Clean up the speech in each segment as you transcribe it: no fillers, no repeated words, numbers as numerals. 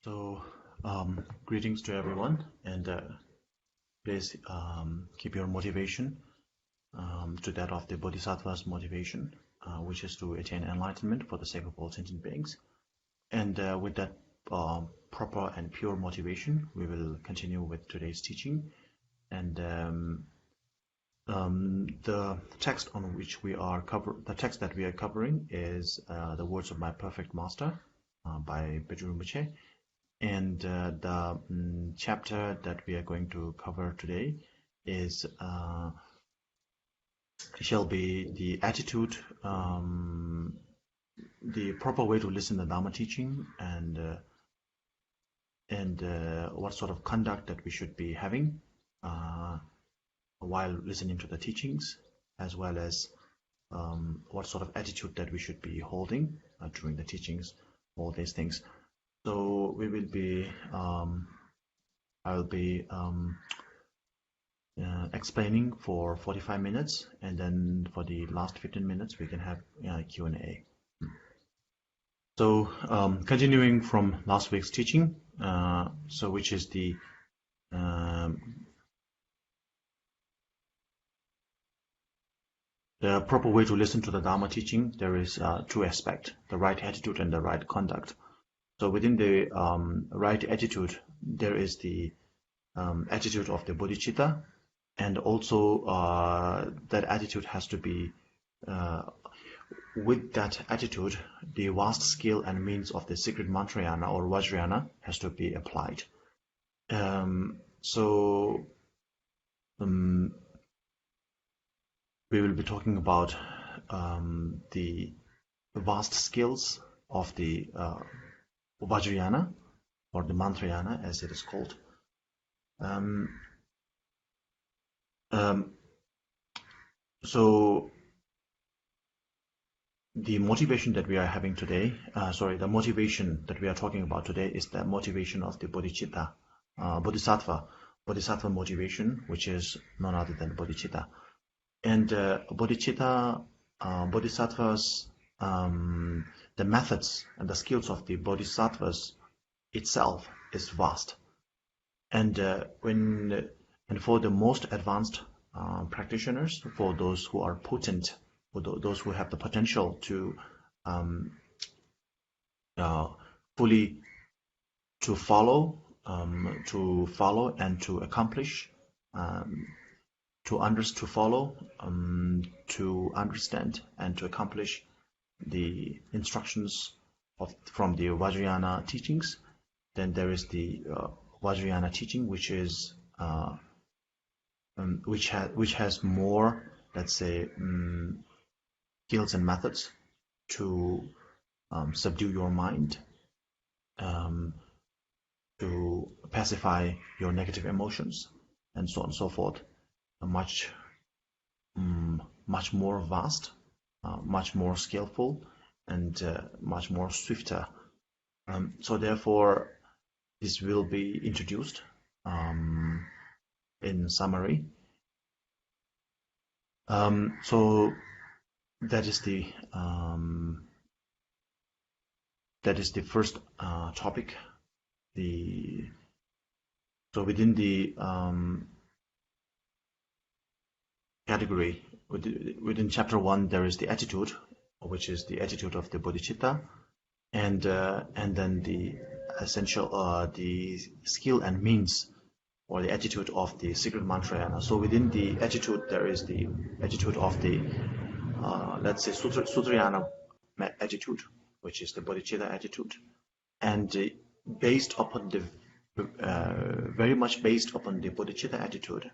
So, greetings to everyone, and please keep your motivation to that of the Bodhisattva's motivation, which is to attain enlightenment for the sake of all sentient beings. And with that proper and pure motivation, we will continue with today's teaching. And the text on which we are covering is the words of my perfect master by Patrul Rinpoche. And the chapter that we are going to cover today is shall be the attitude, the proper way to listen to the Dharma teaching, and what sort of conduct that we should be having while listening to the teachings, as well as what sort of attitude that we should be holding during the teachings, all these things. So we will be, I'll be explaining for 45 minutes, and then for the last 15 minutes we can have Q&A. So continuing from last week's teaching, so which is the proper way to listen to the Dharma teaching, there is two aspects, the right attitude and the right conduct. So within the right attitude, there is the attitude of the bodhicitta, and also that attitude has to be, with that attitude, the vast skill and means of the secret mantrayana or Vajrayana has to be applied. We will be talking about the vast skills of the Vajrayana, or the Mantrayana as it is called. So the motivation that we are having today, the motivation that we are talking about today is the motivation of the bodhicitta, bodhisattva motivation, which is none other than bodhicitta. And bodhisattvas, the methods and the skills of the bodhisattvas itself is vast. And for the most advanced practitioners, for those who are potent, for those who have the potential to fully to follow and to accomplish, to understand and to accomplish the instructions from the Vajrayana teachings. Then there is the Vajrayana teaching, which is which has more, let's say, skills and methods to subdue your mind, to pacify your negative emotions, and so on and so forth. Much more vast, much more skillful, and much more swifter. So therefore, this will be introduced in summary. So that is the first topic. So within the category, within chapter 1, there is the attitude, which is the attitude of the bodhicitta, and then the essential, the skill and means, or the attitude of the secret mantrayana. So within the attitude, there is the attitude of the, let's say, sutrayana attitude, which is the bodhicitta attitude, and based upon the very much based upon the bodhicitta attitude,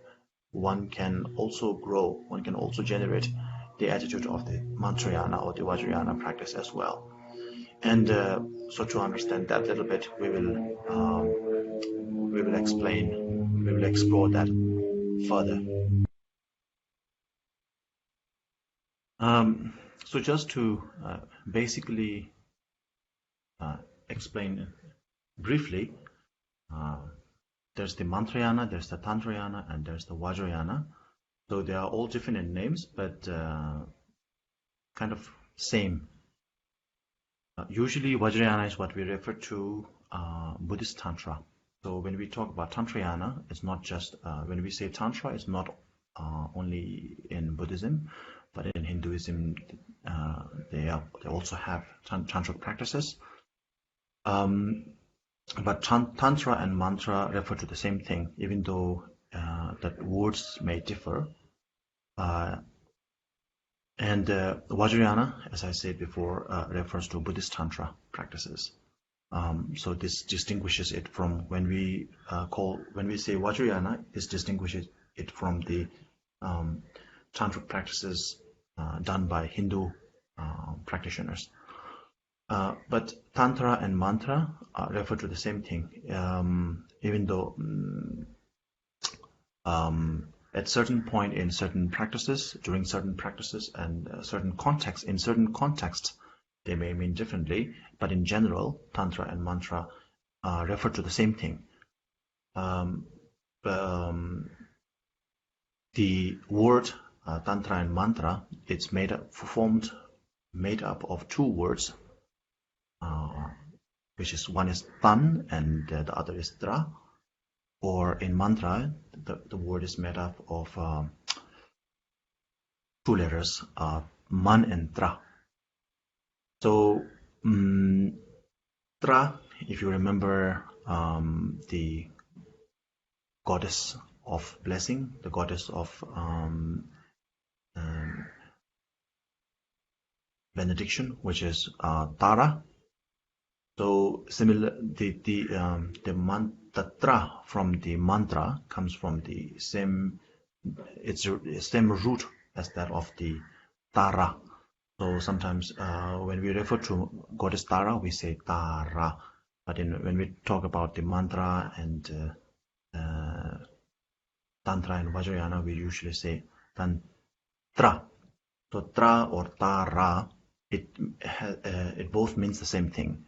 one can also grow, one can also generate the attitude of the mantrayana or the Vajrayana practice as well. And so to understand that a little bit, we will explore that further. So just to basically explain briefly, there's the Mantrayana, there's the Tantrayana, and there's the Vajrayana. So they are all different in names, but kind of same. Usually Vajrayana is what we refer to Buddhist Tantra. So when we talk about Tantrayana, it's not just, when we say Tantra, it's not only in Buddhism, but in Hinduism, they also have tantric practices. But Tantra and Mantra refer to the same thing, even though that words may differ. And Vajrayana, as I said before, refers to Buddhist Tantra practices. So this distinguishes it from when we say Vajrayana, this distinguishes it from the tantric practices done by Hindu practitioners. But Tantra and Mantra refer to the same thing, even though at certain point in certain practices, during certain practices and certain contexts, in certain contexts, they may mean differently, but in general, Tantra and Mantra refer to the same thing. The word Tantra and Mantra, it's made up of two words, which is one is Tan and the other is Tra. Or in Mantra, the word is made up of two letters, Man and Tra. So Tra, if you remember, the goddess of blessing, the goddess of benediction, which is Tara. So similar, the Tra from the mantra comes from the same, it's the same root as that of the Tara. So sometimes when we refer to goddess Tara, we say Tara. But when we talk about the mantra and Tantra and Vajrayana, we usually say Tantra. So Tra or Tara, it both means the same thing.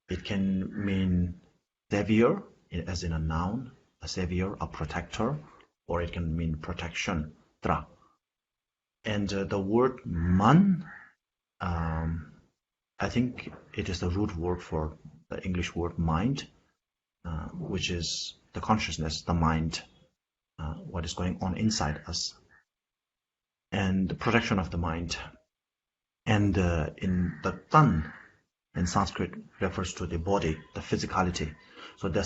It can mean savior, as in a noun, a savior, a protector, or it can mean protection, Tra. And the word Man, I think it is the root word for the English word mind, which is the consciousness, the mind, what is going on inside us, and the protection of the mind. And in the Tan, in Sanskrit, refers to the body, the physicality. So the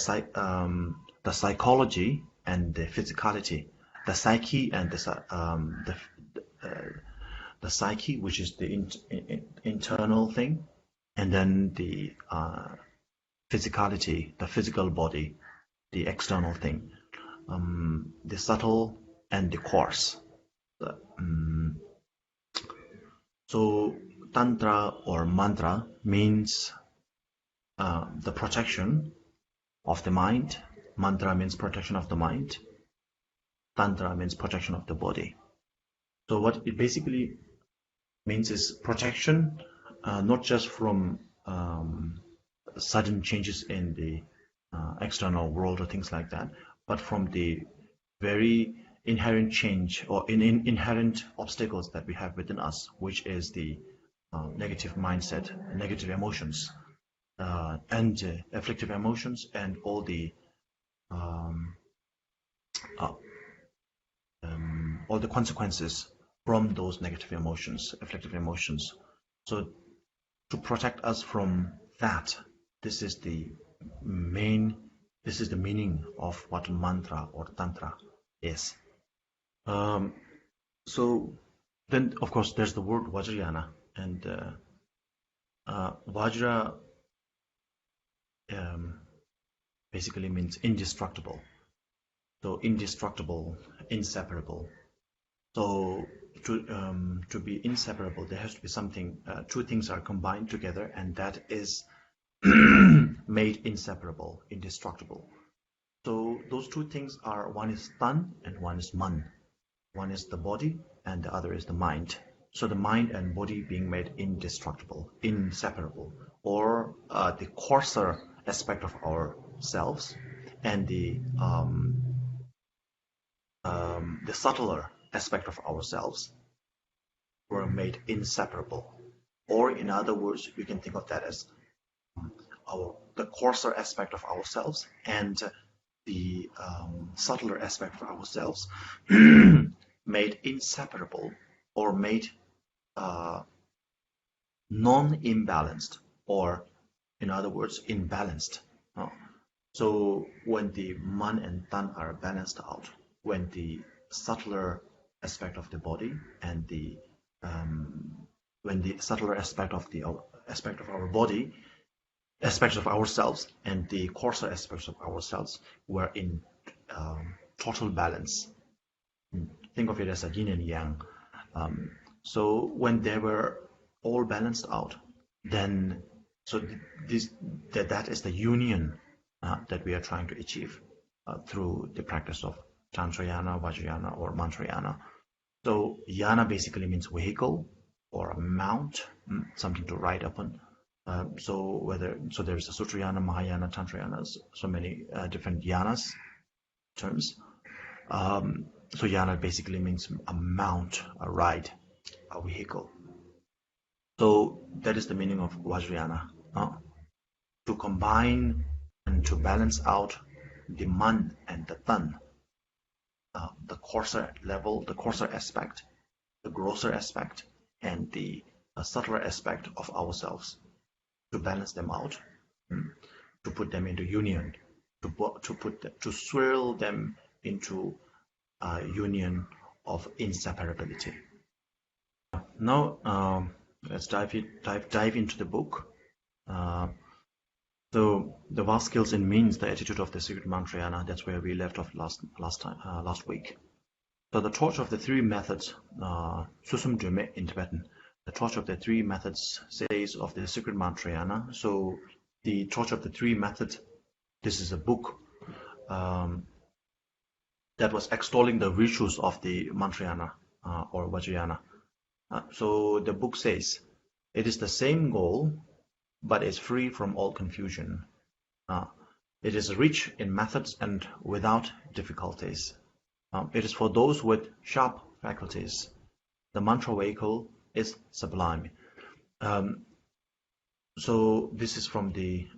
psychology and the physicality, the psyche and the psyche, which is the internal thing, and then the physicality, the physical body, the external thing, the subtle and the coarse. So Tantra or Mantra means the protection of the mind. Mantra means protection of the mind. Tantra means protection of the body. So what it basically means is protection, not just from sudden changes in the external world or things like that, but from the very inherent change or inherent obstacles that we have within us, which is the negative mindset, negative emotions, and afflictive emotions, and all the consequences from those negative emotions, afflictive emotions. So to protect us from that, this is the meaning of what mantra or tantra is. So then, of course, there's the word Vajrayana, and Vajra basically means indestructible. So indestructible, inseparable. So to be inseparable, there has to be something. Two things are combined together, and that is made inseparable, indestructible. So those two things are, one is Tan and one is Man. One is the body and the other is the mind. So the mind and body being made indestructible, inseparable, or the coarser aspect of ourselves and the subtler aspect of ourselves were made inseparable. Or in other words, you can think of that as the coarser aspect of ourselves and the subtler aspect of ourselves made inseparable or made non-imbalanced, or in other words, imbalanced. So when the man and tan are balanced out, when the subtler aspect of the body and the when the subtler aspect of our body, aspects of ourselves, and the coarser aspects of ourselves were in total balance. Think of it as a yin and yang. So when they were all balanced out, then that is the union that we are trying to achieve through the practice of Tantrayana, Vajrayana, or Mantrayana. So yana basically means vehicle or a mount, something to ride upon. So there's a Sutrayana, Mahayana, Tantrayana, so many different yanas terms. So yana basically means a mount, a ride, a vehicle. So that is the meaning of Vajrayana. To combine and to balance out the man and the tan, the coarser level, the coarser aspect, the grosser aspect, and the subtler aspect of ourselves, to balance them out, to put them into union, to swirl them into a union of inseparability. Now let's dive into the book. So the vast skills and means, the attitude of the secret Mantrayana. That's where we left off last week. So the torch of the three methods, Susum Dume in Tibetan. The torch of the three methods says of the secret Mantrayana. So the torch of the three methods. This is a book that was extolling the virtues of the Mantrayana or Vajrayana. So the book says, it is the same goal, but is free from all confusion. It is rich in methods and without difficulties. It is for those with sharp faculties. The mantra vehicle is sublime. So this is from the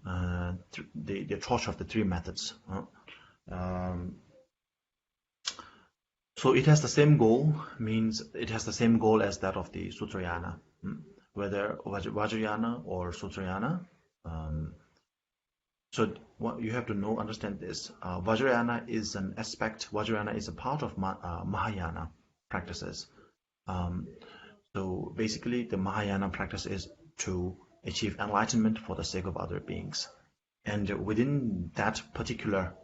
torch of the three methods. So it has the same goal, means it has the same goal as that of the Sutrayana, whether Vajrayana or Sutrayana. So what you have to understand this. Vajrayana is an aspect, Vajrayana is a part of Mahayana practices. So basically the Mahayana practice is to achieve enlightenment for the sake of other beings. And within that particular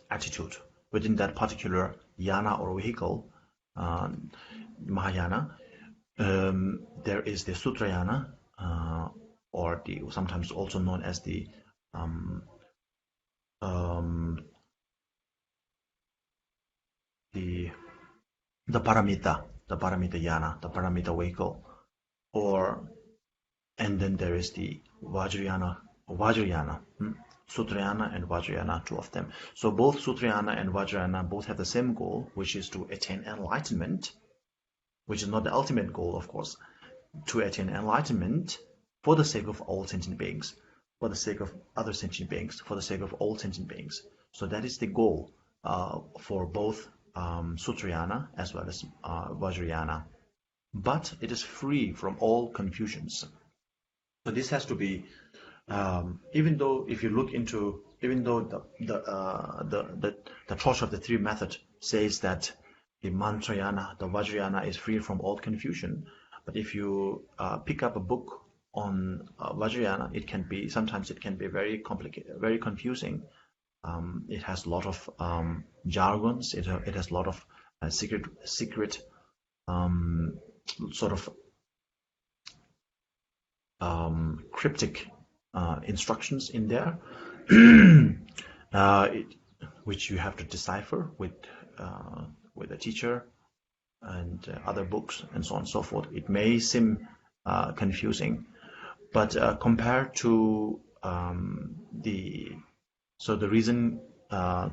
attitude, within that particular yana or vehicle, Mahayana, there is the Sutrayana, or sometimes also known as the Paramita yana, the Paramita vehicle, and then there is the Vajrayana, Sutrayana and Vajrayana, two of them. So both Sutrayana and Vajrayana both have the same goal, which is to attain enlightenment, which is not the ultimate goal, of course, to attain enlightenment for the sake of all sentient beings, for the sake of other sentient beings, for the sake of all sentient beings. So that is the goal for both Sutrayana as well as Vajrayana. But it is free from all confusions. So this has to be, even though the torch of the three method says that the Mantrayana, the Vajrayana is free from all confusion, but if you pick up a book on Vajrayana, sometimes it can be very complicated, very confusing. It has a lot of jargons. It has a lot of secret sort of cryptic instructions in there, which you have to decipher with a teacher and other books and so on and so forth. It may seem confusing, but compared to the reason the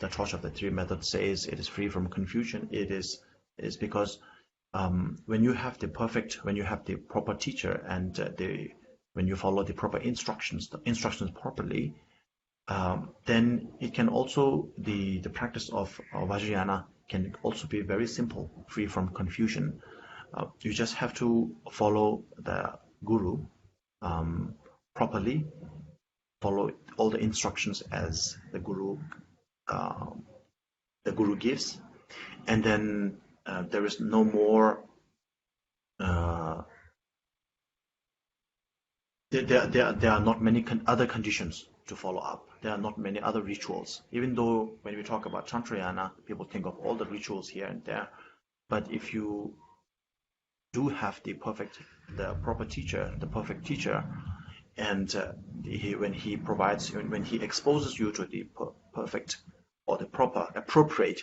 torch of the three methods says it is free from confusion, is because when you have the proper teacher and when you follow the proper instructions properly, then it can also, the practice of Vajrayana can also be very simple, free from confusion. You just have to follow the guru properly, follow all the instructions as the guru gives, and then there is no more. There are not many other conditions to follow up. There are not many other rituals. Even though when we talk about Tantrayana, people think of all the rituals here and there, but if you do have the perfect teacher, and when he exposes you to the perfect or the proper appropriate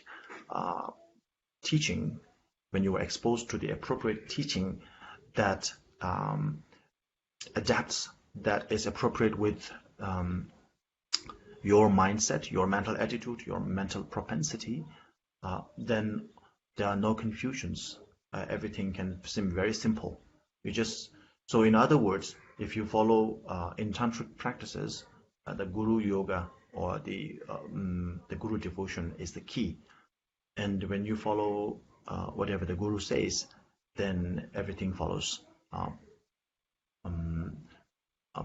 teaching, when you are exposed to the appropriate teaching that adapts, that is appropriate with your mindset, your mental attitude, your mental propensity, then there are no confusions. Everything can seem very simple. So in other words, if you follow in tantric practices, the guru yoga or the guru devotion is the key. And when you follow whatever the guru says, then everything follows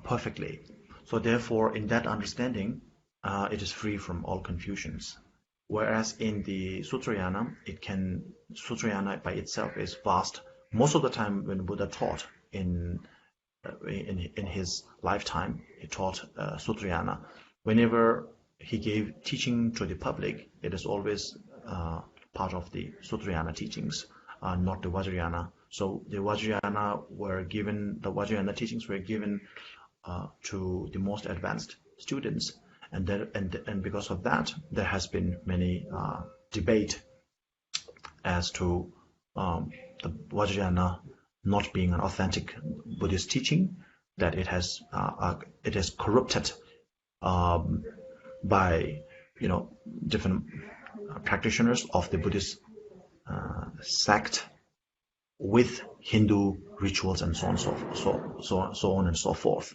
perfectly. So therefore, in that understanding, it is free from all confusions. Whereas in the Sutrayana, Sutrayana by itself is vast. Most of the time when Buddha taught in his lifetime, he taught Sutrayana. Whenever he gave teaching to the public, it is always part of the Sutrayana teachings, not the Vajrayana. So the Vajrayana teachings were given to the most advanced students, and because of that, there has been many debate as to the Vajrayana not being an authentic Buddhist teaching, that it is corrupted by different practitioners of the Buddhist sect with Hindu rituals and so on and so forth.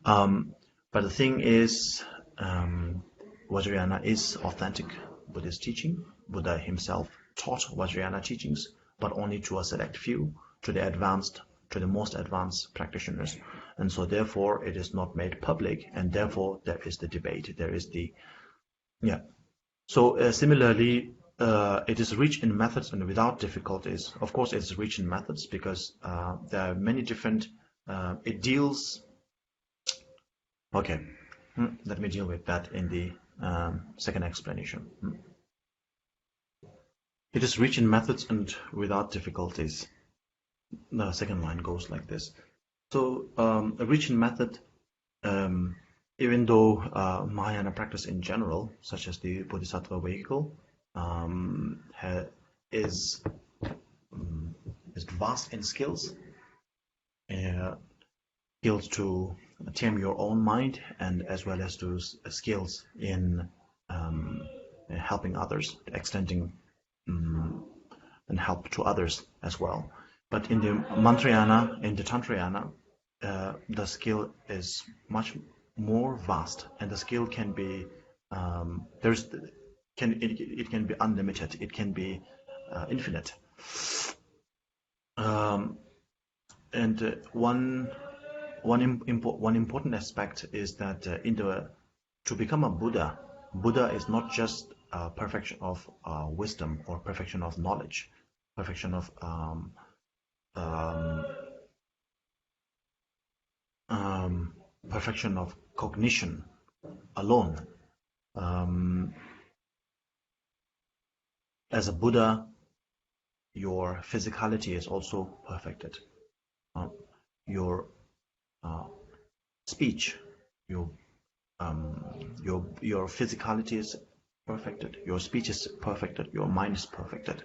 But the thing is, Vajrayana is authentic Buddhist teaching. Buddha himself taught Vajrayana teachings, but only to a select few, to the most advanced practitioners. And so therefore it is not made public, and therefore there is the debate. So similarly, it is rich in methods and without difficulties. Of course, it's rich in methods because there are many different. It deals. Okay, let me deal with that in the second explanation. It is rich in methods and without difficulties. The second line goes like this. So a rich in method, even though Mahayana practice in general, such as the Bodhisattva vehicle, is vast in skills, skills to tame your own mind, and as well as to skills in helping others, extending and help to others as well. But in the Mantrayana, in the Tantrayana, the skill is much more vast, and the skill can be it can be unlimited. It can be infinite. And one important aspect is that to become a Buddha is not just perfection of wisdom or perfection of knowledge, perfection of perfection of cognition alone. As a Buddha, your physicality is also perfected. Your speech, your physicality is perfected. Your speech is perfected. Your mind is perfected.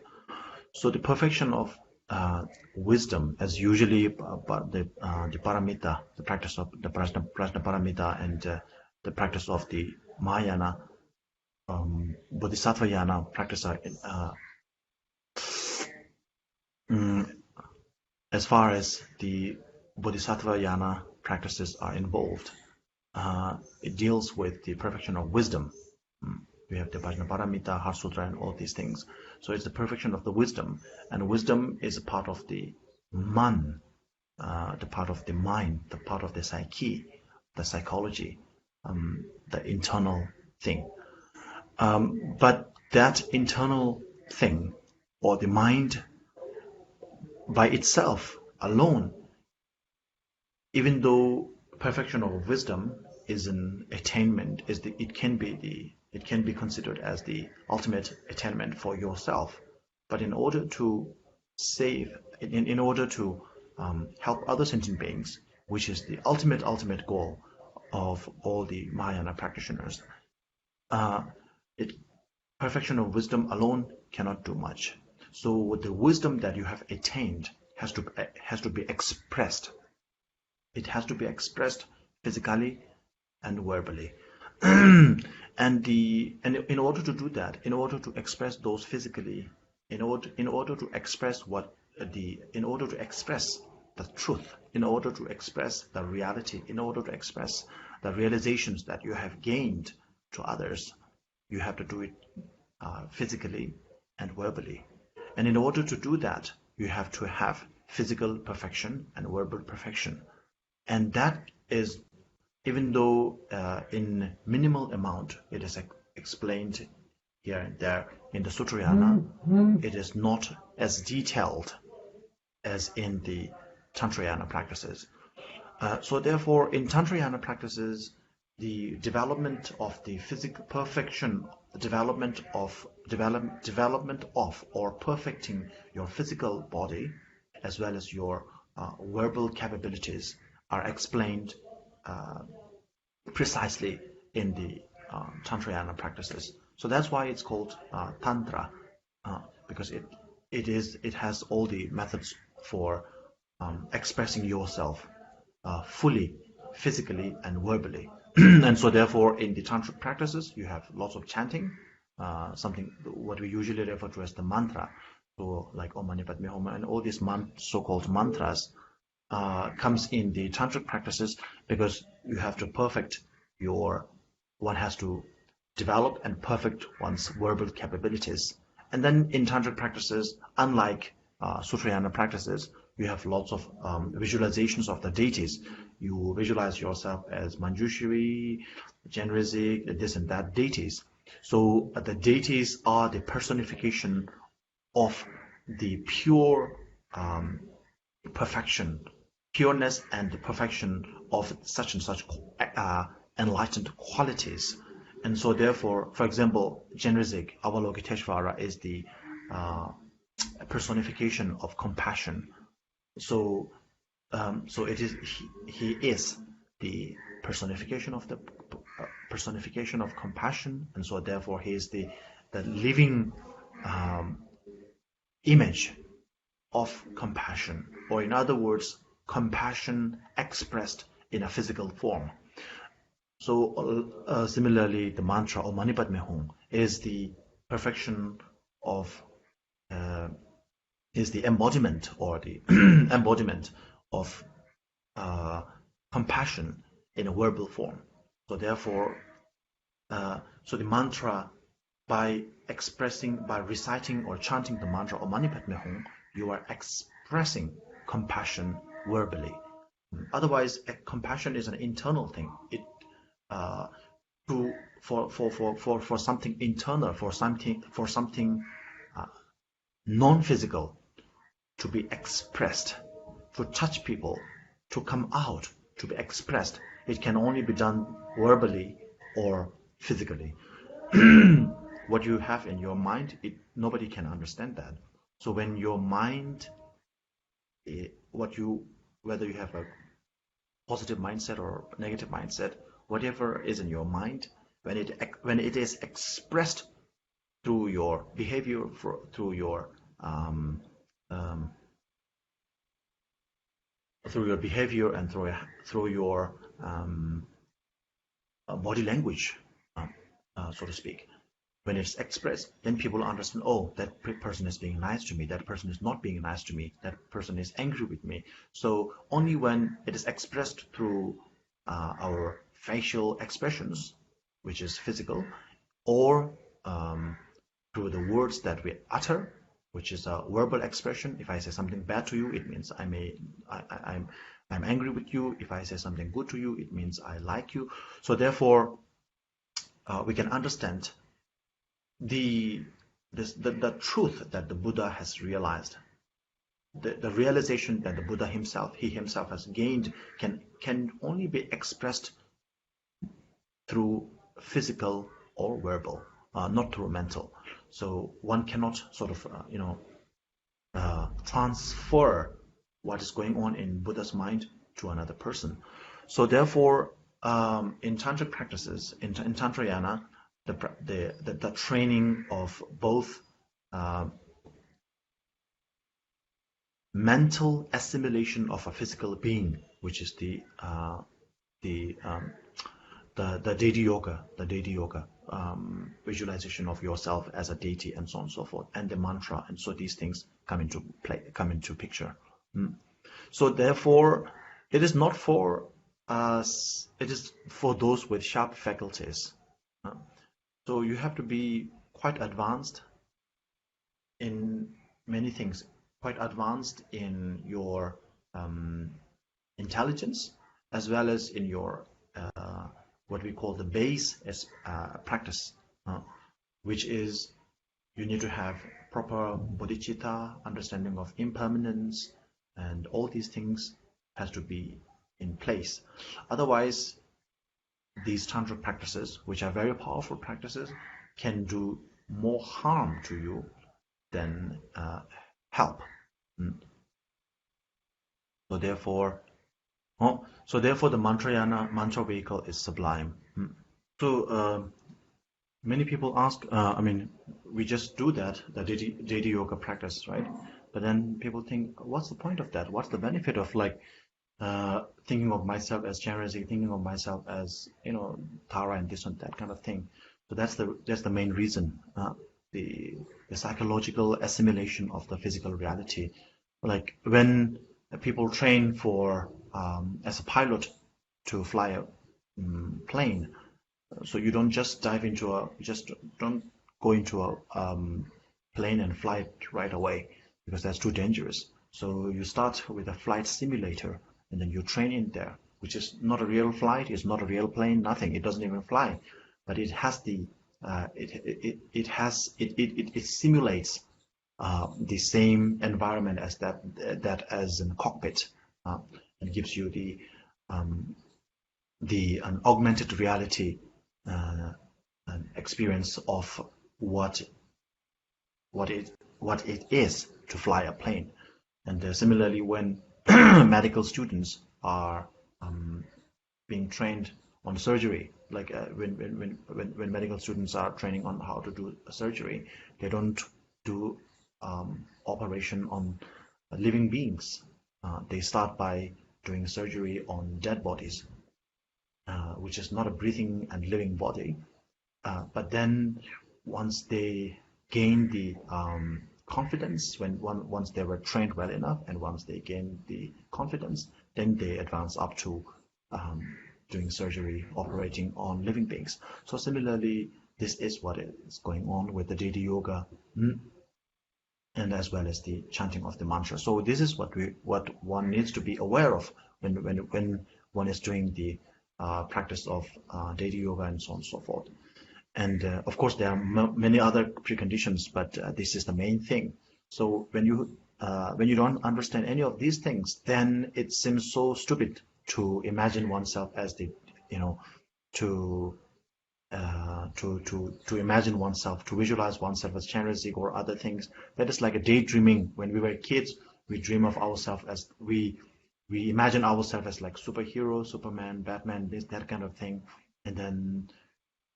So the perfection of wisdom, as usually the paramita, the practice of the prajna paramita, and the practice of the Mahayana Bodhisattvayana practice, as far as the Bodhisattvayana practices are involved. It deals with the perfection of wisdom. We have the Vajra, Heart Sutra, and all these things. So it's the perfection of the wisdom, and wisdom is a part of the man, the part of the mind, the part of the psyche, the psychology, the internal thing. But that internal thing, or the mind by itself alone, even though perfection of wisdom is an attainment, it can be considered as the ultimate attainment for yourself. But in order to in order to help other sentient beings, which is the ultimate goal of all the Mahayana practitioners, perfection of wisdom alone cannot do much. So the wisdom that you have attained has to be expressed. It has to be expressed physically and verbally. And in order to do that, in order to express those physically, in order to express the truth, in order to express the reality, in order to express the realizations that you have gained to others, you have to do it physically and verbally. And in order to do that, you have to have physical perfection and verbal perfection. And that is, even though in minimal amount it is explained here and there in the Sutrayana, it is not as detailed as in the Tantrayana practices. So therefore, in Tantrayana practices, the development of the physical perfection, the development of or perfecting your physical body, as well as your verbal capabilities, are explained precisely in the Tantrayana practices. So that's why it's called Tantra, because it has all the methods for expressing yourself fully, physically and verbally. And so therefore in the tantric practices you have lots of chanting, something what we usually refer to as the mantra. So like Om Mani Padme Hum and all these so-called mantras comes in the tantric practices, because you have to one has to develop and perfect one's verbal capabilities. And then in tantric practices, unlike Sutrayana practices, you have lots of visualizations of the deities. You visualize yourself as Manjushri, Genrizik, this and that deities. So the deities are the personification of the pure perfection, pureness and the perfection of such and such enlightened qualities. And so therefore, for example, Genrizik, Avalokiteshvara, is the personification of compassion. So it is he is the personification of compassion, and so therefore he is the living image of compassion, or in other words, compassion expressed in a physical form. So similarly, the mantra Om Mani Padme Hum is the perfection of is the embodiment, or the embodiment of compassion in a verbal form. So therefore, so the mantra, by reciting or chanting the mantra Om Mani Padme Hum, you are expressing compassion verbally. Otherwise, compassion is an internal thing. It for something internal, for something non-physical to be expressed, to touch people, to come out, to be expressed, it can only be done verbally or physically. What you have in your mind, nobody can understand that. So when your mind, whether you have a positive mindset or negative mindset, whatever is in your mind, when it is expressed through your behavior, through your behavior and through your body language, so to speak, when it's expressed, then people understand, oh, that person is being nice to me, that person is not being nice to me, that person is angry with me. So only when it is expressed through our facial expressions, which is physical, or through the words that we utter, which is a verbal expression. If I say something bad to you, it means I'm angry with you. If I say something good to you, it means I like you. So therefore, we can understand the truth that the Buddha has realized. The realization that the Buddha he himself has gained can only be expressed through physical or verbal, not through mental. So one cannot sort of transfer what is going on in Buddha's mind to another person. So therefore, in tantric practices, in Tantrayana, the training of both mental assimilation of a physical being, which is the deity yoga, visualization of yourself as a deity, and so on and so forth, and the mantra, and so these things come into picture. So therefore, it is not for us; it is for those with sharp faculties. So you have to be quite advanced in many things, quite advanced in your intelligence, as well as in your what we call the base as practice, which is you need to have proper bodhicitta, understanding of impermanence, and all these things has to be in place. Otherwise, these tantra practices, which are very powerful practices, can do more harm to you than help. So therefore, the mantra vehicle is sublime. So many people ask, we just do that, the deity yoga practice, right? But then people think, what's the point of that? What's the benefit of thinking of myself as Chenrezig, thinking of myself as Tara and this and that kind of thing? So that's the main reason. The psychological assimilation of the physical reality. Like when people train for as a pilot to fly a plane, so you don't just don't go into a plane and fly it right away, because that's too dangerous. So you start with a flight simulator, and then you train in there, which is not a real flight, it's not a real plane, nothing. It doesn't even fly, but it has it simulates the same environment as that as in a cockpit, and gives you an augmented reality an experience of what it is to fly a plane. And similarly, when medical students are being trained on surgery, like when medical students are training on how to do a surgery, they don't do operation on living beings. They start by doing surgery on dead bodies, which is not a breathing and living body. But then once they gain the confidence, once they were trained well enough, and once they gain the confidence, then they advance up to doing surgery, operating on living beings. So similarly, this is what is going on with the deity yoga, and as well as the chanting of the mantra. So this is what one needs to be aware of when one is doing the practice of deity yoga and so on and so forth. And of course, there are many other preconditions, but this is the main thing. So when you don't understand any of these things, then it seems so stupid to imagine oneself as to imagine oneself, to visualize oneself as Chenrezig or other things. That is like a daydreaming. When we were kids, we dream of ourselves as we imagine ourselves as like superhero, Superman, Batman, that kind of thing, and then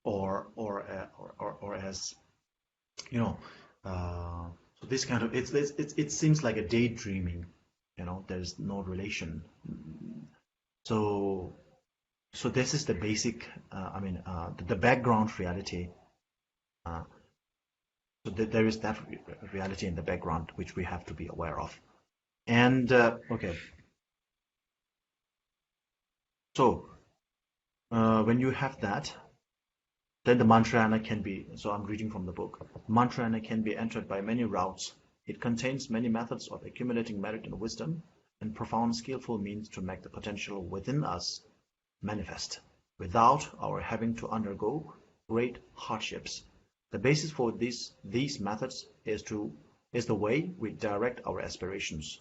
or as so this kind of it seems like a daydreaming. There's no relation. So this is the basic the background reality So there is that reality in the background which we have to be aware of. And okay, so when you have that, then the mantrayana can be, so I'm reading from the book, mantrayana can be entered by many routes. It contains many methods of accumulating merit and wisdom, and profound skillful means to make the potential within us manifest, without our having to undergo great hardships. The basis for these methods is the way we direct our aspirations.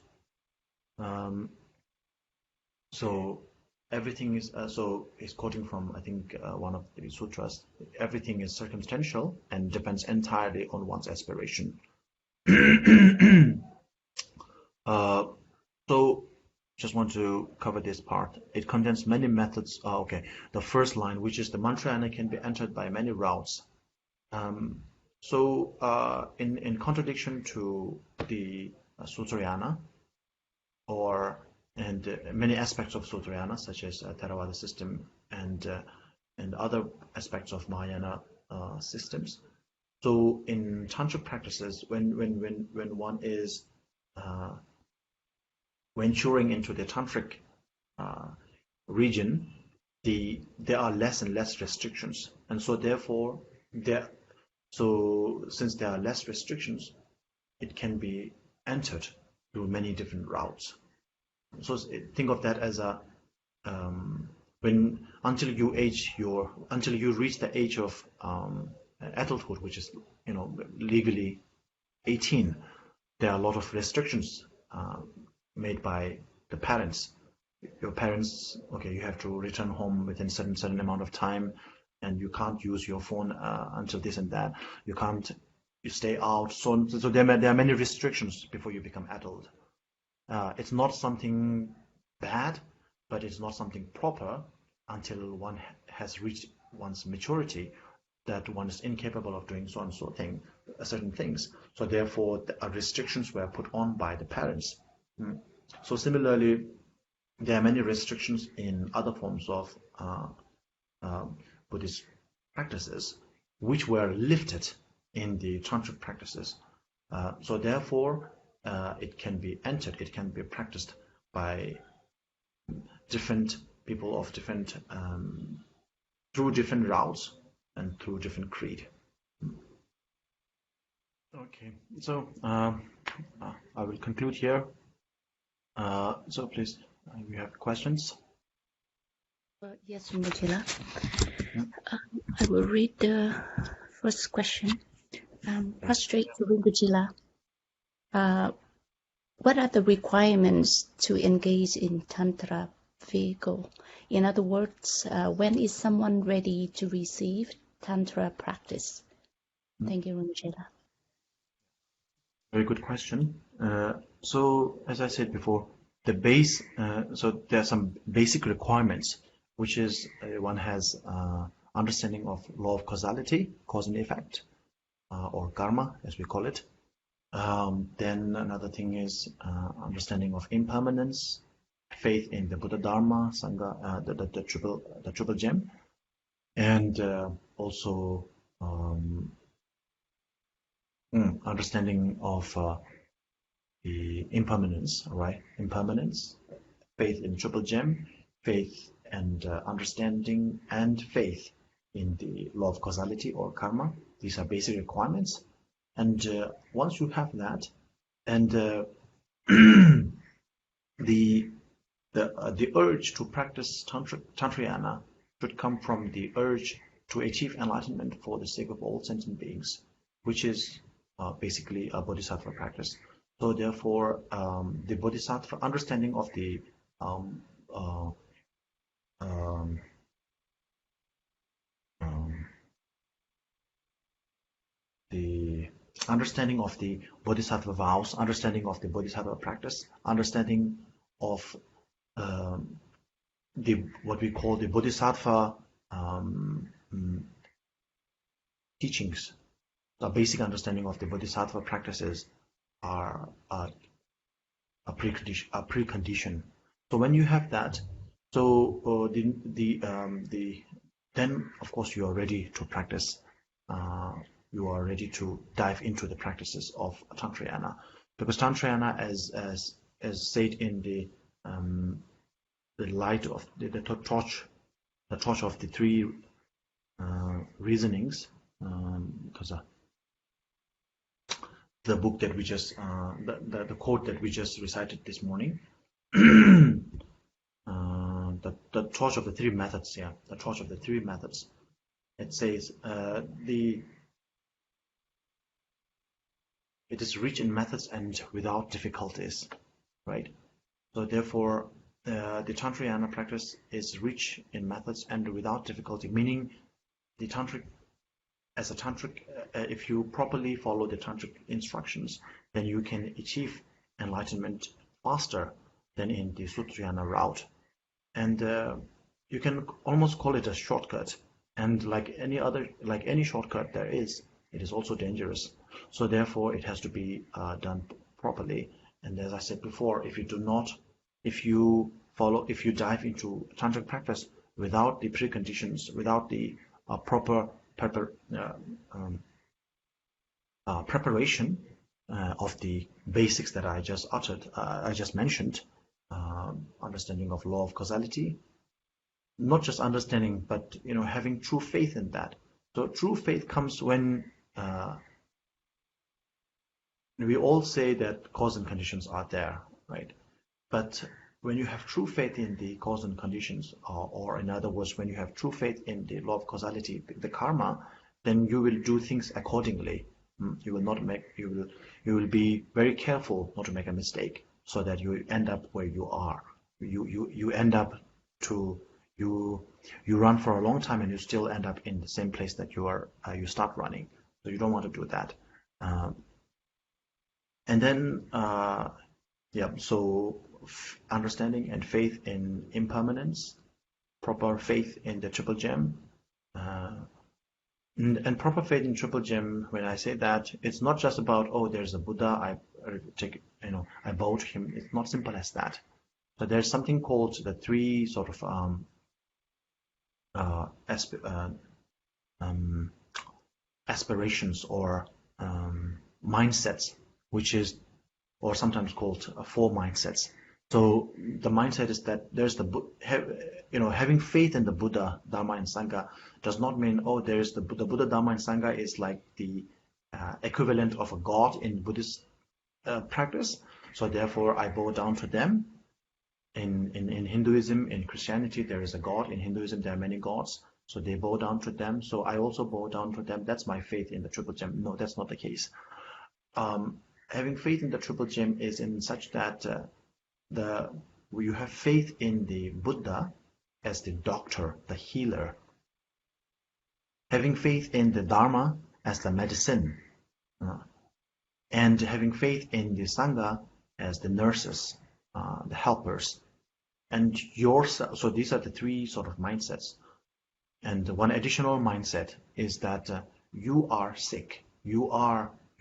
So everything is so he's quoting from, I think, one of the sutras. Everything is circumstantial and depends entirely on one's aspiration. So just want to cover this part. It contains many methods. Okay, the first line, which is the mantrayana, can be entered by many routes. So in contradiction to the Sutrayana, and many aspects of Sutrayana, such as Theravada system and other aspects of Mahayana systems. So in tantric practices, when one is venturing into the tantric region, there are less and less restrictions, and so therefore since there are less restrictions, it can be entered through many different routes. So think of that as a until you reach the age of adulthood, which is legally 18, there are a lot of restrictions made by the parents. Your parents, okay, you have to return home within certain amount of time, and you can't use your phone until this and that. You stay out. So there are many restrictions before you become adult. It's not something bad, but it's not something proper until one has reached one's maturity, that one is incapable of doing so and so certain things. So therefore, restrictions were put on by the parents. So similarly, there are many restrictions in other forms of Buddhist practices, which were lifted in the tantric practices. So therefore, it can be entered, it can be practiced by different people of different through different routes and through different creed. Okay, so I will conclude here. So please, you have questions? Yes, Rinpoche. I will read the first question. Prostrate to Rinpoche. What are the requirements to engage in Tantra vehicle? In other words, when is someone ready to receive Tantra practice? Thank you, Rinpoche. Very good question. So as I said before, so there are some basic requirements, which is one has understanding of law of causality, cause and effect, or karma, as we call it. Then another thing is understanding of impermanence, faith in the Buddha Dharma, Sangha, the triple gem, and also understanding of the impermanence, right? Impermanence, faith in triple gem, faith and understanding, and faith in the law of causality or karma. These are basic requirements. And once you have that, and the urge to practice Tantrayana should come from the urge to achieve enlightenment for the sake of all sentient beings, which is basically a bodhisattva practice. So therefore, the bodhisattva understanding of the understanding of the bodhisattva vows, understanding of the bodhisattva practice, understanding of what we call the bodhisattva teachings. The basic understanding of the bodhisattva practices are a precondition. So when you have that, so then of course you are ready to practice you are ready to dive into the practices of Tantrayana. Because Tantrayana, as said in the light of the torch of the three reasonings, because the book that we just the quote that we just recited this morning, the torch of the three methods, the torch of the three methods. It says it is rich in methods and without difficulties, right? So therefore, the Tantrayana practice is rich in methods and without difficulty, meaning the tantric, as a tantric, if you properly follow the tantric instructions, then you can achieve enlightenment faster than in the Sutrayana route. And you can almost call it a shortcut. And like any shortcut there is, it is also dangerous. So therefore, it has to be done properly. And as I said before, if you dive into tantric practice without the preconditions, without the proper preparation of the basics that I just mentioned, understanding of law of causality, not just understanding, but having true faith in that. So true faith comes when we all say that cause and conditions are there, right? But when you have true faith in the cause and conditions, or in other words, when you have true faith in the law of causality, the karma, then you will do things accordingly. You will be very careful not to make a mistake, so that you end up where you are. You end up you run for a long time and you still end up in the same place that you start running. So you don't want to do that. And then so understanding and faith in impermanence, proper faith in the Triple Gem, and proper faith in Triple Gem. When I say that, it's not just about there's a Buddha, I bow to him. It's not simple as that. But there's something called the three sort of aspirations or mindsets, which is, or sometimes called four mindsets. So the mindset is that there's having faith in the Buddha, Dharma, and Sangha does not mean there's the Buddha, Dharma, and Sangha is like the equivalent of a god in Buddhist practice. So therefore, I bow down to them. In Hinduism, in Christianity, there is a god. In Hinduism, there are many gods. So they bow down to them. So I also bow down to them. That's my faith in the Triple Gem. No, that's not the case. Having faith in the Triple Gem is in such that you have faith in the Buddha as the doctor, the healer. Having faith in the Dharma as the medicine. And having faith in the Sangha as the nurses, the helpers. And so these are the three sort of mindsets. And one additional mindset is that you are sick. You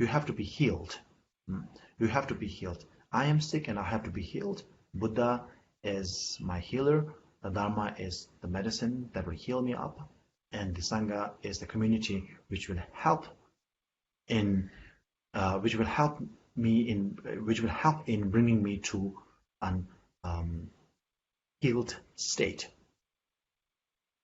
have to be healed. You have to be healed. I am sick and I have to be healed. Buddha is my healer. The Dharma is the medicine that will heal me up. And the Sangha is the community which will help in bringing me to an healed state.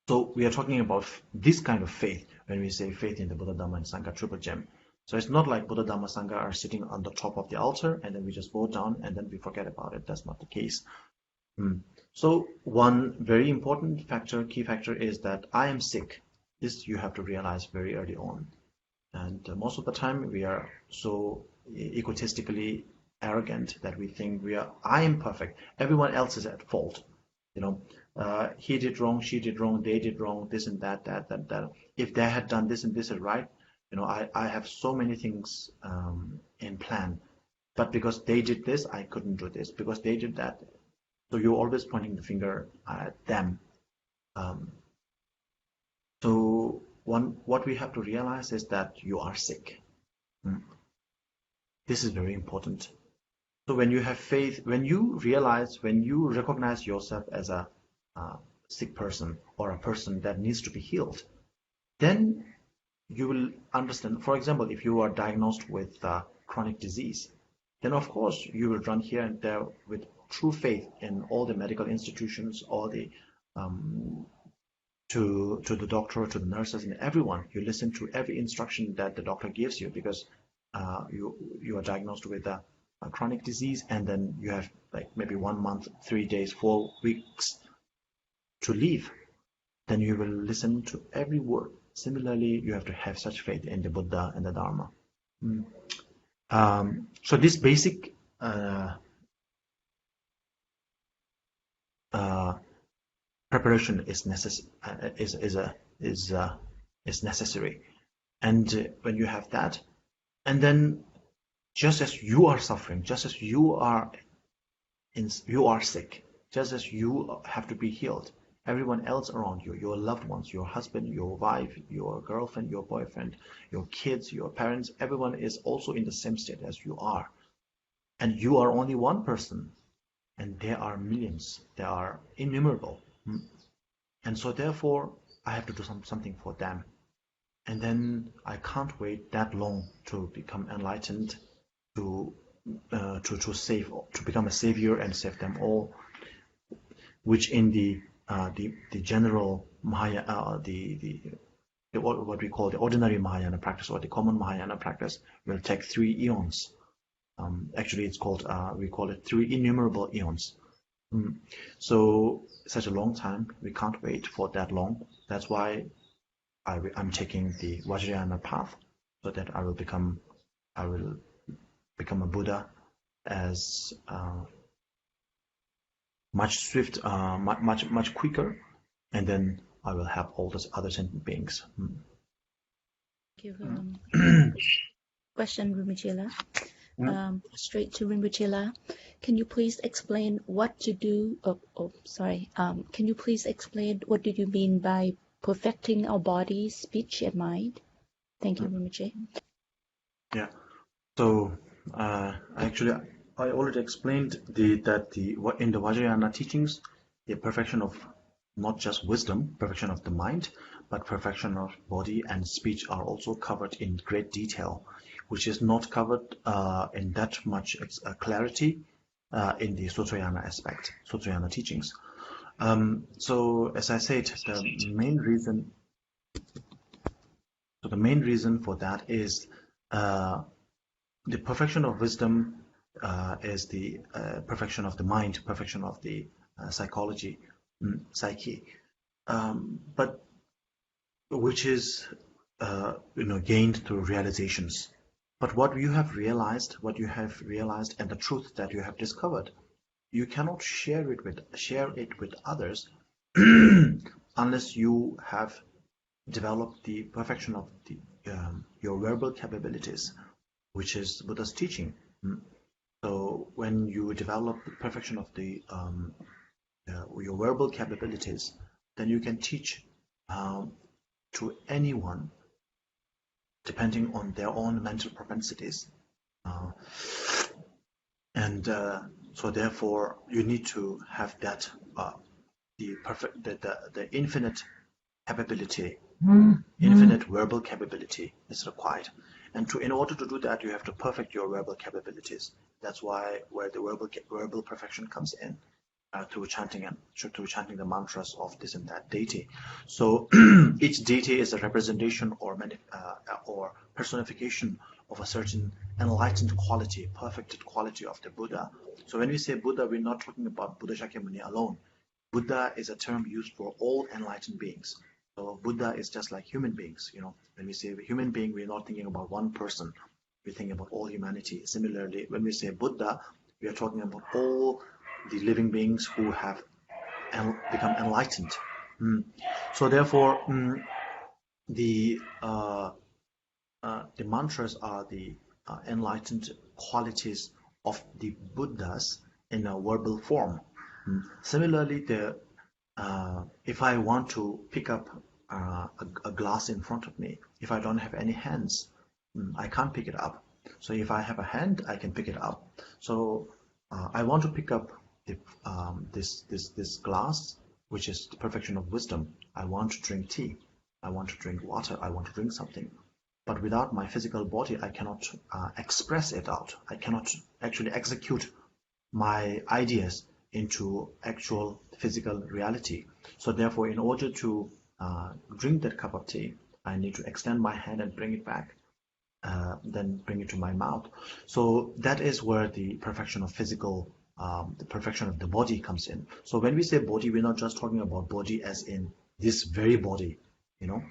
So we are talking about this kind of faith when we say faith in the Buddha, Dharma, and Sangha Triple Gem. So it's not like Buddha, Dharma, Sangha are sitting on the top of the altar and then we just bow down and then we forget about it. That's not the case. So one very important key factor is that I am sick. This you have to realize very early on. And most of the time we are so egotistically arrogant that we think I am perfect. Everyone else is at fault. He did wrong, she did wrong, they did wrong, this and that. If they had done this and this is right, I have so many things in plan. But because they did this, I couldn't do this. Because they did that. So you're always pointing the finger at them. So what we have to realize is that you are sick. This is very important. So when you have faith, when you recognize yourself as a sick person or a person that needs to be healed, then you will understand. For example, if you are diagnosed with chronic disease, then of course you will run here and there with true faith in all the medical institutions, all the to the doctor, to the nurses, and everyone. You listen to every instruction that the doctor gives you, because you are diagnosed with a chronic disease, and then you have like maybe 1 month, 3 days, 4 weeks to live. Then you will listen to every word. Similarly, you have to have such faith in the Buddha and the Dharma. So this basic preparation is necessary. And when you have that, and then just as you are suffering, just as you are sick, just as you have to be healed, everyone else around you, your loved ones, your husband, your wife, your girlfriend, your boyfriend, your kids, your parents, everyone is also in the same state as you are. And you are only one person, and there are millions, there are innumerable. And so therefore, I have to do something for them. And then I can't wait that long to become enlightened, to become a savior and save them all, which in the general Mahayana, what we call the ordinary Mahayana practice, or the common Mahayana practice, will take 3 eons. Actually, it's called we call it 3 innumerable eons. So such a long time, we can't wait for that long. That's why I'm taking the Vajrayana path, so that I will become a Buddha as much much quicker, and then I will help all those other sentient beings. Thank you. Question, Rinpoche. Straight to Rinpoche. Can you please explain what to do? Can you please explain what do you mean by perfecting our body, speech, and mind? Thank you, Rinpoche. Yeah. So actually, I already explained that in the Vajrayana teachings, the perfection of not just wisdom, perfection of the mind, but perfection of body and speech are also covered in great detail, which is not covered in that much clarity in the Sutrayana aspect, Sutrayana teachings. So as I said, the main reason for that is the perfection of wisdom is the perfection of the mind, perfection of the psyche, but which is gained through realizations. But what you have realized, and the truth that you have discovered, you cannot share it with others unless you have developed the perfection of your verbal capabilities, which is Buddha's teaching. So when you develop the perfection of your verbal capabilities, then you can teach to anyone depending on their own mental propensities. So therefore you need to have that the infinite capability, infinite verbal capability is required. And in order to do that, you have to perfect your verbal capabilities. That's where the verbal perfection comes in, through chanting the mantras of this and that deity. So each deity is a representation or personification of a certain enlightened quality, perfected quality of the Buddha. So when we say Buddha, we're not talking about Buddha Shakyamuni alone. Buddha is a term used for all enlightened beings. So Buddha is just like human beings. When we say human being, we're not thinking about one person. We're thinking about all humanity. Similarly, when we say Buddha, we are talking about all the living beings who have become enlightened. So therefore, the mantras are the enlightened qualities of the Buddhas in a verbal form. Similarly, if I want to pick up a glass in front of me, if I don't have any hands, I can't pick it up. So if I have a hand, I can pick it up. So I want to pick up this glass, which is the perfection of wisdom. I want to drink tea. I want to drink water, I want to drink something. But without my physical body, I cannot express it out. I cannot actually execute my ideas into actual physical reality. So therefore, in order to drink that cup of tea, I need to extend my hand and bring it back, then bring it to my mouth. So that is where the perfection of physical, the perfection of the body comes in. So when we say body, we're not just talking about body as in this very body, you know.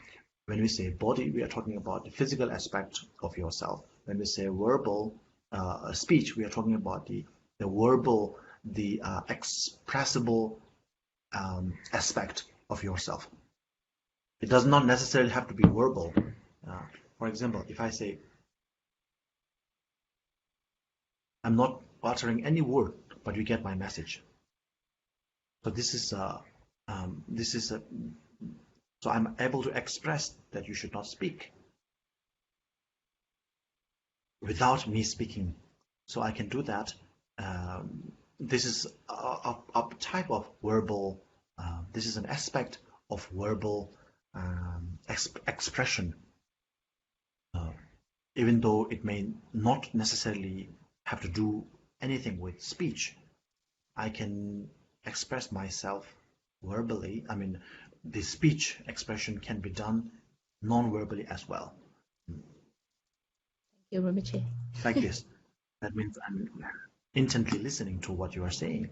When we say body, we are talking about the physical aspect of yourself. When we say verbal speech, we are talking about the verbal, the expressible aspect of yourself. It does not necessarily have to be verbal. For example, if I say, I'm not uttering any word, but you get my message. So so I'm able to express that you should not speak without me speaking. So I can do that. This is a type of verbal, this is an aspect of verbal expression, even though it may not necessarily have to do anything with speech. I can express myself verbally. I mean, the speech expression can be done non-verbally as well. Thank you, Rinpoche. Like this. That means I'm intently listening to what you are saying.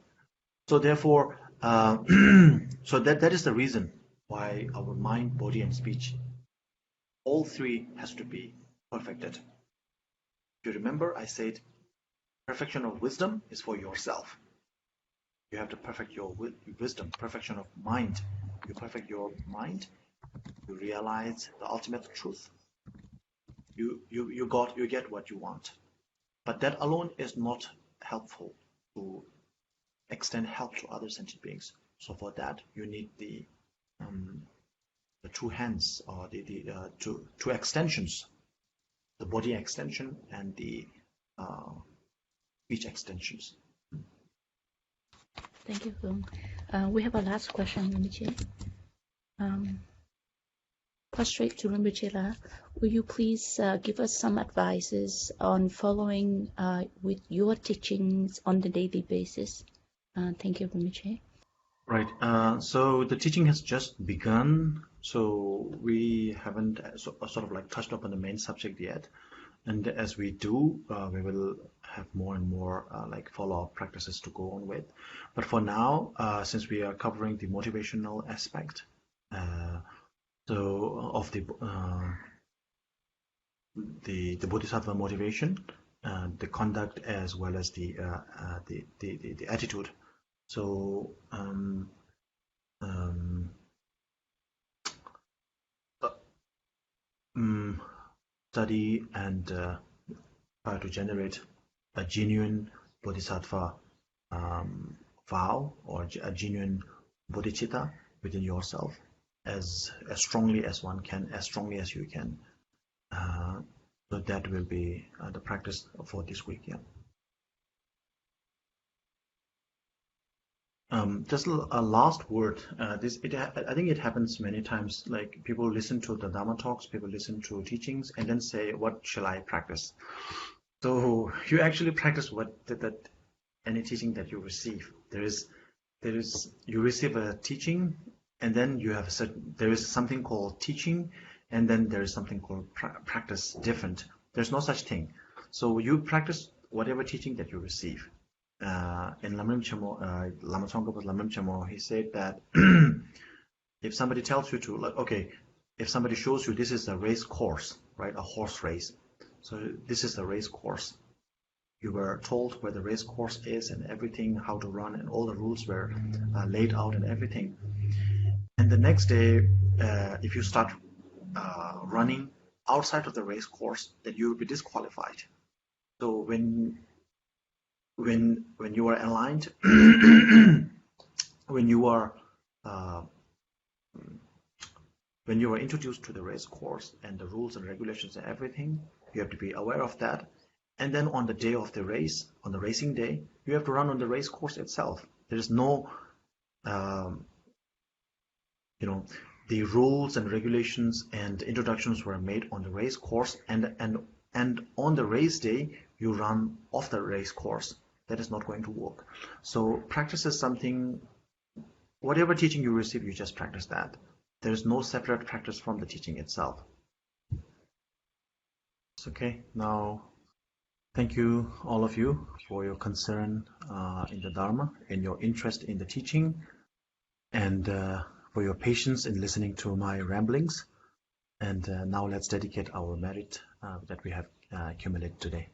So therefore, so that is the reason why our mind, body, and speech, all three has to be perfected. If you remember, I said perfection of wisdom is for yourself. You have to perfect your wisdom. Perfection of mind. You perfect your mind, you realize the ultimate truth. You get what you want. But that alone is not helpful to extend help to other sentient beings. So for that, you need the two hands, or the two extensions, the body extension and the speech extensions. Thank you, Khun. We have a last question, Rinpoche. Prostrate to Rinpoche La, will you please give us some advices on following with your teachings on the daily basis? Thank you, Rinpoche. Right. So the teaching has just begun. So we haven't sort of like touched upon the main subject yet. And as we do, we will have more and more like follow-up practices to go on with. But for now, since we are covering the motivational aspect, so of the bodhisattva motivation, the conduct as well as the attitude. So study and try to generate a genuine bodhisattva vow or a genuine bodhicitta within yourself as strongly as one can, as strongly as you can. So that will be the practice for this week. Yeah. Just a last word. I think it happens many times. Like people listen to the Dharma talks, people listen to teachings, and then say, "What shall I practice?" So you actually practice that any teaching that you receive. You receive a teaching, and then you have there is something called teaching, and then there is something called practice. Different. There's no such thing. So you practice whatever teaching that you receive. In Lama Tsongkhapa Lamrim Chamo, he said that if somebody tells you to, like, okay, if somebody shows you this is a race course, right, a horse race. So this is the race course. You were told where the race course is and everything, how to run, and all the rules were laid out and everything. And the next day, if you start running outside of the race course, then you will be disqualified. So when you are aligned, when you are introduced to the race course and the rules and regulations and everything, you have to be aware of that. And then on the day of the race, on the racing day, you have to run on the race course itself. There is no, the rules and regulations and introductions were made on the race course, and on the race day you run off the race course. That is not going to work. So practice is something, whatever teaching you receive, you just practice that. There is no separate practice from the teaching itself. It's okay. Now, thank you, all of you, for your concern in the Dharma and your interest in the teaching, and for your patience in listening to my ramblings. And now let's dedicate our merit that we have accumulated today.